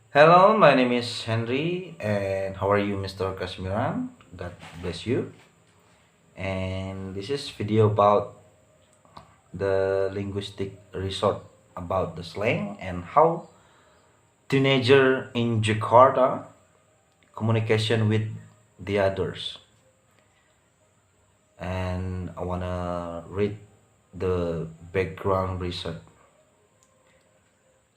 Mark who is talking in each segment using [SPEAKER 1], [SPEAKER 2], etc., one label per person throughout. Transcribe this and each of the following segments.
[SPEAKER 1] Hello, my name is Henry, and how are you, Mr. Kashmiran? God bless you. And this is video about the linguistic resort about the slang and how teenager in Jakarta communication with the others. And I wanna read the background research.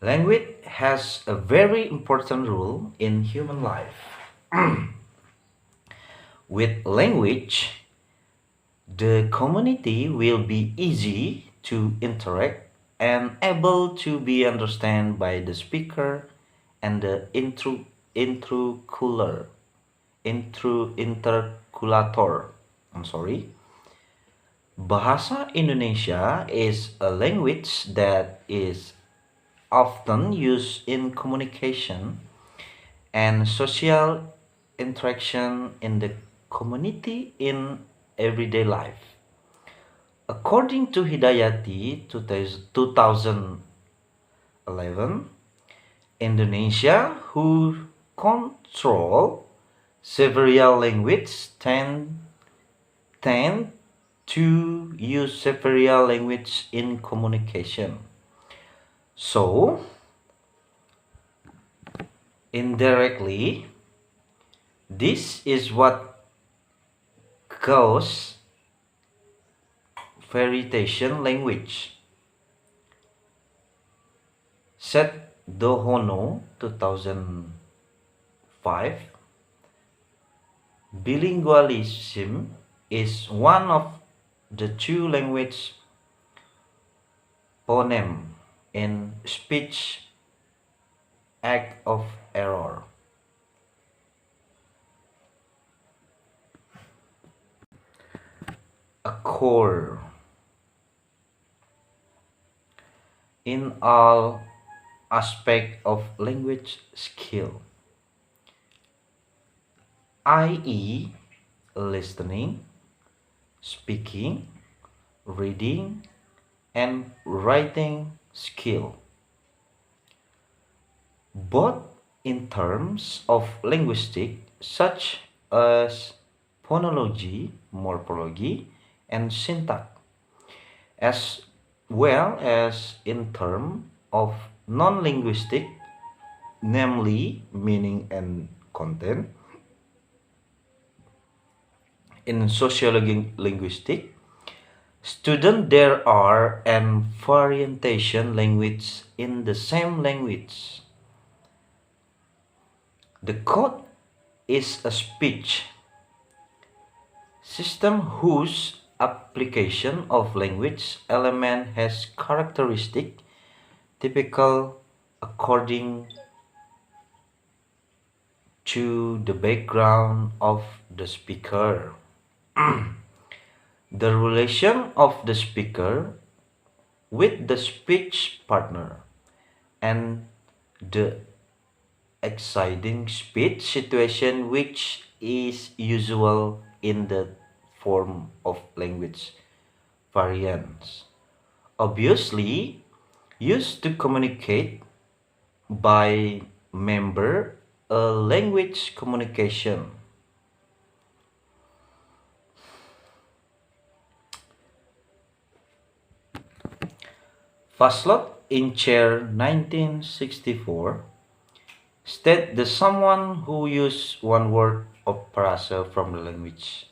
[SPEAKER 1] Language has a very important role in human life. With language, the community will be easy to interact and able to be understood by the speaker and the interculator. Interculator. I'm sorry. Bahasa Indonesia is a language that is often used in communication and social interaction in the community in everyday life. According to Hidayati 2011, Indonesia, who control several languages, tend to use several language in communication. So, indirectly, this is what causes variation language. Said Dohono 2005, bilingualism is one of the two language phoneme in speech act of error. A core in all aspect of language skill, i.e. listening, speaking, reading, and writing skill, both in terms of linguistic such as phonology, morphology, and syntax, as well as in terms of non-linguistic, namely meaning and content. In sociology linguistic, student there are and variation language in the same language. The code is a speech system whose application of language element has characteristic typical according to the background of the speaker. The relation of the speaker with the speech partner and the exciting speech situation which is usual in the form of language variants. Obviously, used to communicate by member a language communication. Faslot in chair 1964 state that someone who use one word of parasa from the language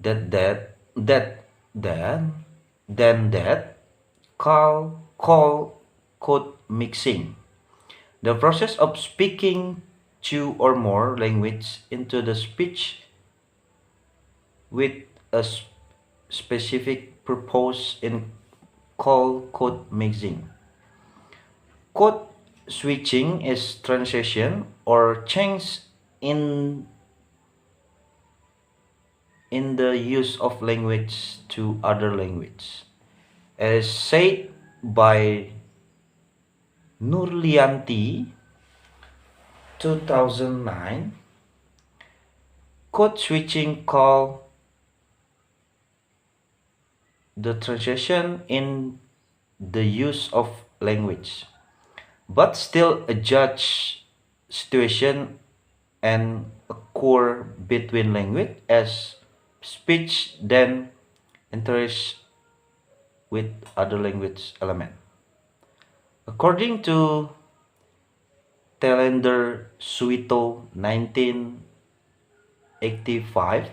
[SPEAKER 1] that that that then that call code mixing, the process of speaking two or more language into the speech with a specific purpose in call code mixing. Code switching is transition or change in the use of language to other language. As said by Nurlianti 2009, code switching call the transition in the use of language, but still a judge situation and occur between language as speech then enters with other language element. According to Telender Suito 1985,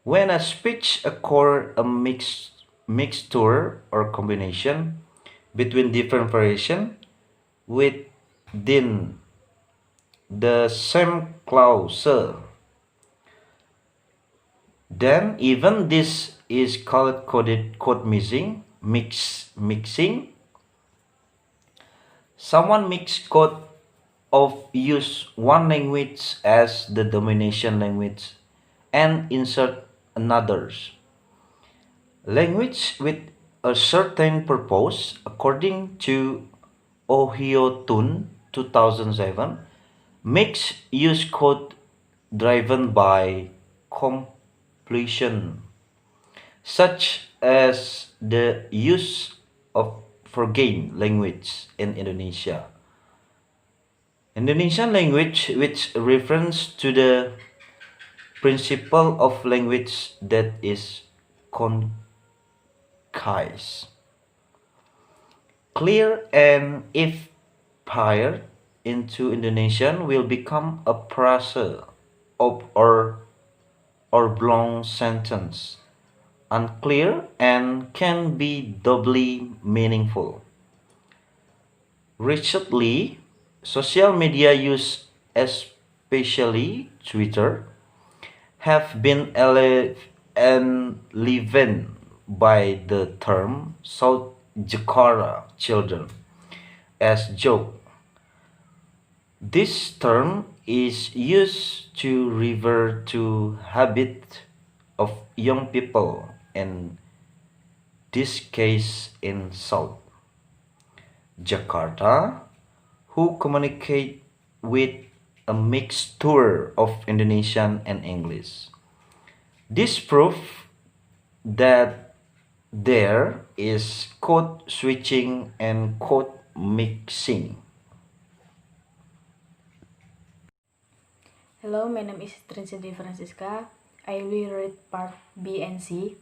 [SPEAKER 1] when a speech occur a mixture or combination between different variation within the same clause, then even this is called code mixing. Someone mix code of use one language as the domination language and insert another's language with a certain purpose. According to Ohio Tun 2007, mixed use code driven by completion, such as the use of foreign language in Indonesia. Indonesian language, which refers to the principle of language that is concise, clear, and if paired into Indonesian will become a prose of or long sentence, unclear and can be doubly meaningful. Recently, social media use, especially Twitter, have been enlivened by the term South Jakarta children as joke. This term is used to refer to habit of young people, in this case in South Jakarta, who communicate with a mixture of Indonesian and English. This proves that there is code switching and code mixing.
[SPEAKER 2] Hello, my name is Trinity Francisca. I will read part B and C.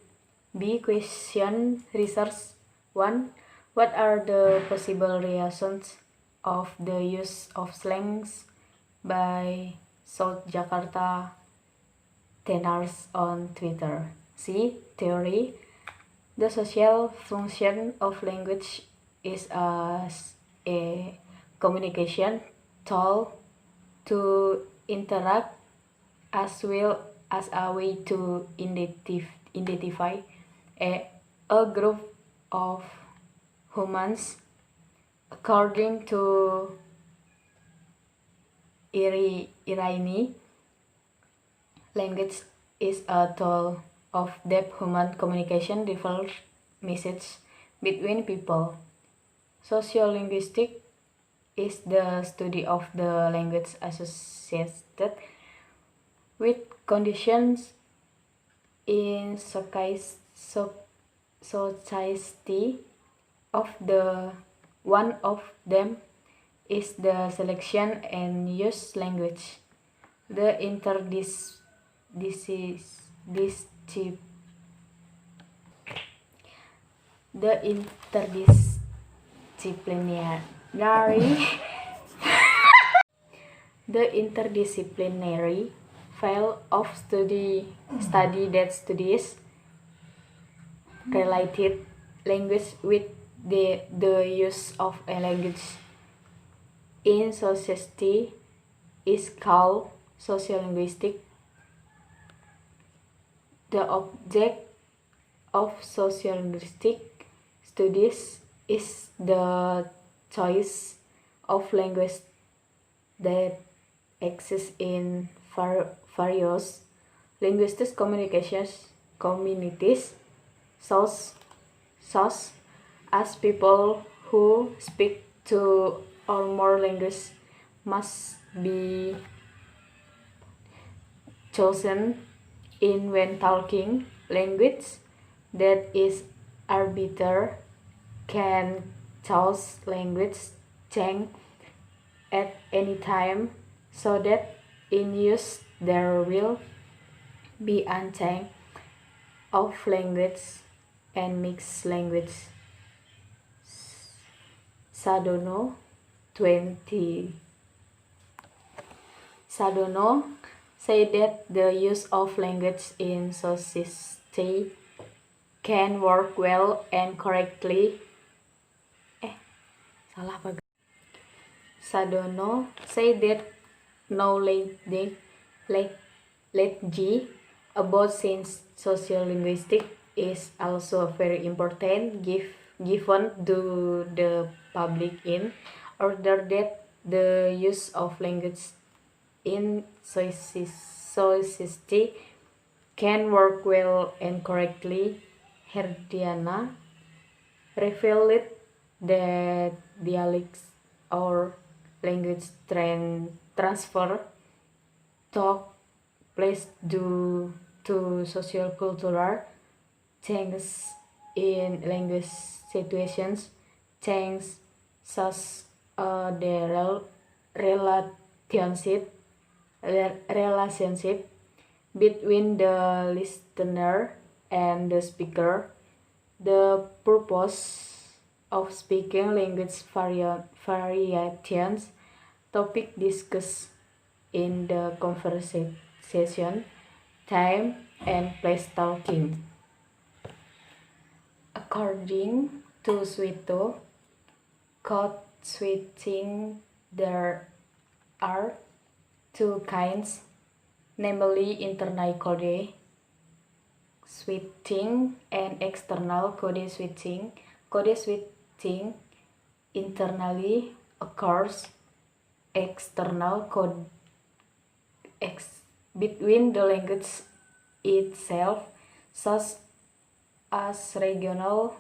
[SPEAKER 2] B. Question research 1. What are the possible reasons of the use of slangs by South Jakarta tenors on Twitter? C. Theory. The social function of language is as a communication tool to interact as well as a way to identify a group of humans. According to Iraini, language is a tool of deep human communication, diverse messages between people. Sociolinguistic is the study of the language associated with conditions in society. One of them is the selection and use language. The interdisciplinary field of study that studies related language with the use of a language in society is called sociolinguistic. The object of sociolinguistic studies is the choice of language that exists in various linguistic communities, such as people who speak two or more languages must be chosen in when talking. Language that is arbiter can choose language change at any time, so that in use there will be unchanged of language and mixed language. Sadono 20. Sadono say that the use of language in society can work well and correctly. Salah apa? Sadono say that knowledge about science sociolinguistic is also very important given to the public in order that the use of language in society can work well and correctly. Herdiana revealed that dialects or language transfer talk place due to social cultural changes in language situations, change such the relationship between the listener and the speaker. The purpose of speaking language variations topic discussed in the conversation, time and place talking. According to Suito, code switching there are two kinds, namely internal code switching and external code switching. Code switching internally occurs, external code between the language itself, such as regional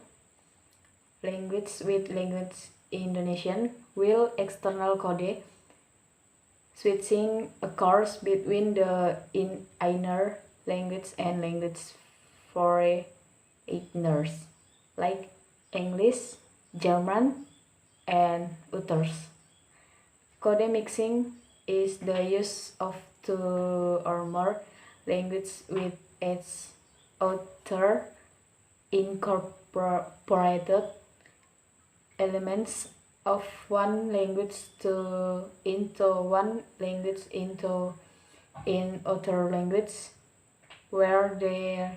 [SPEAKER 2] language with language Indonesian, while external code switching occurs between the inner language and language foreigners, like English, German, and others. Code mixing is the use of two or more languages with its other incorporated elements of one language into one language in other language, where the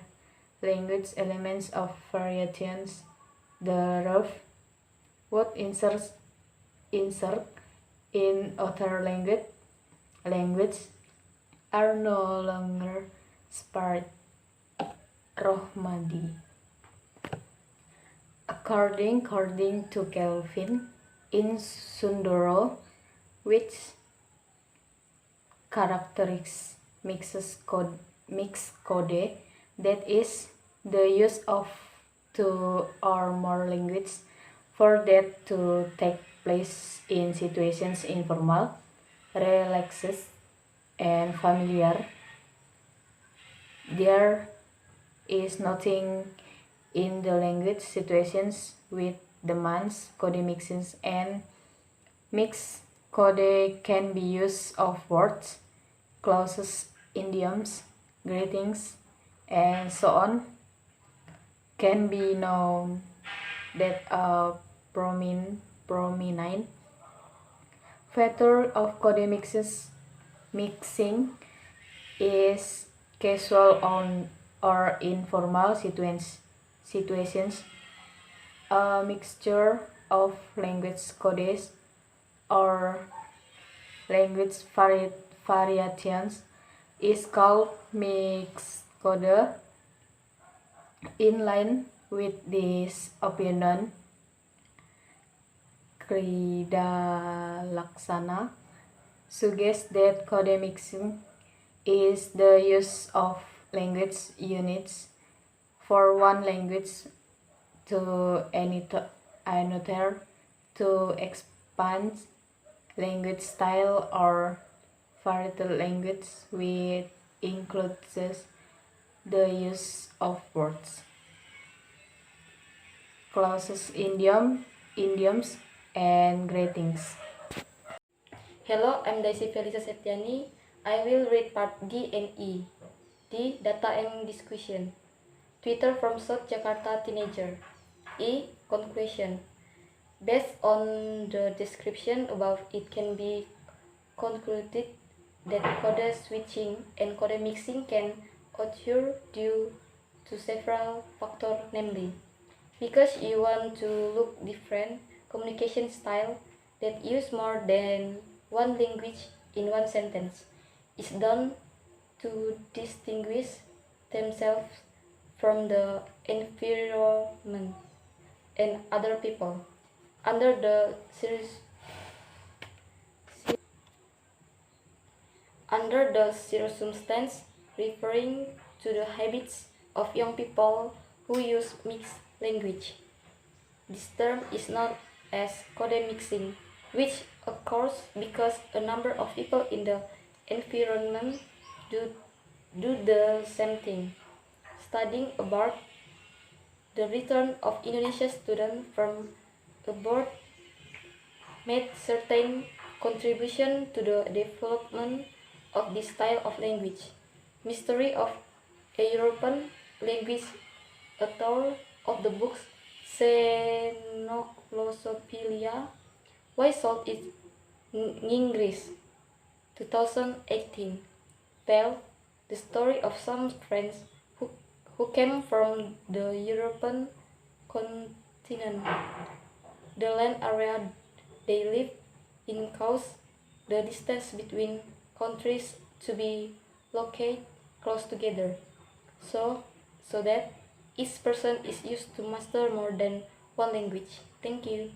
[SPEAKER 2] language elements of variations thereof would insert in other language are no longer spared. Rohmadi. According to Kelvin, in Sundoro, which characteristics mixed code, that is, the use of two or more languages for that to take place in situations informal, relaxed, and familiar. There is nothing in the language situations with demands code mixes, and mixed code can be used of words, clauses, idioms, greetings, and so on. Can be known that a prominent factor of code mixing is casual or informal situations. A mixture of language codes or language variations is called mixed code. In line with this opinion, Krida Laksana suggests that code mixing is the use of language units for one language to another to expand language style or varietal language, which includes the use of words, clauses, idioms, and greetings.
[SPEAKER 3] Hello, I'm Daisy Felisa Septiani. I will read part D and E. D. Data and discussion. Twitter from South Jakarta teenager. E. Conclusion. Based on the description above, it can be concluded that code switching and code mixing can occur due to several factors, namely, because you want to look different communication style that use more than one language in one sentence is done to distinguish themselves from the environment and other people. Under the circumstance referring to the habits of young people who use mixed language. This term is known as code mixing, which occurs because a number of people in the environment do the same thing. Studying about the return of Indonesian students from abroad made certain contribution to the development of this style of language. Mystery of a European language, author of the books Xenoglossophila, Why Salt is Inggris, 2018, tell the story of some friends who came from the European continent. The land area they live in caused the distance between countries to be located close together, so that each person is used to master more than one language. Thank you.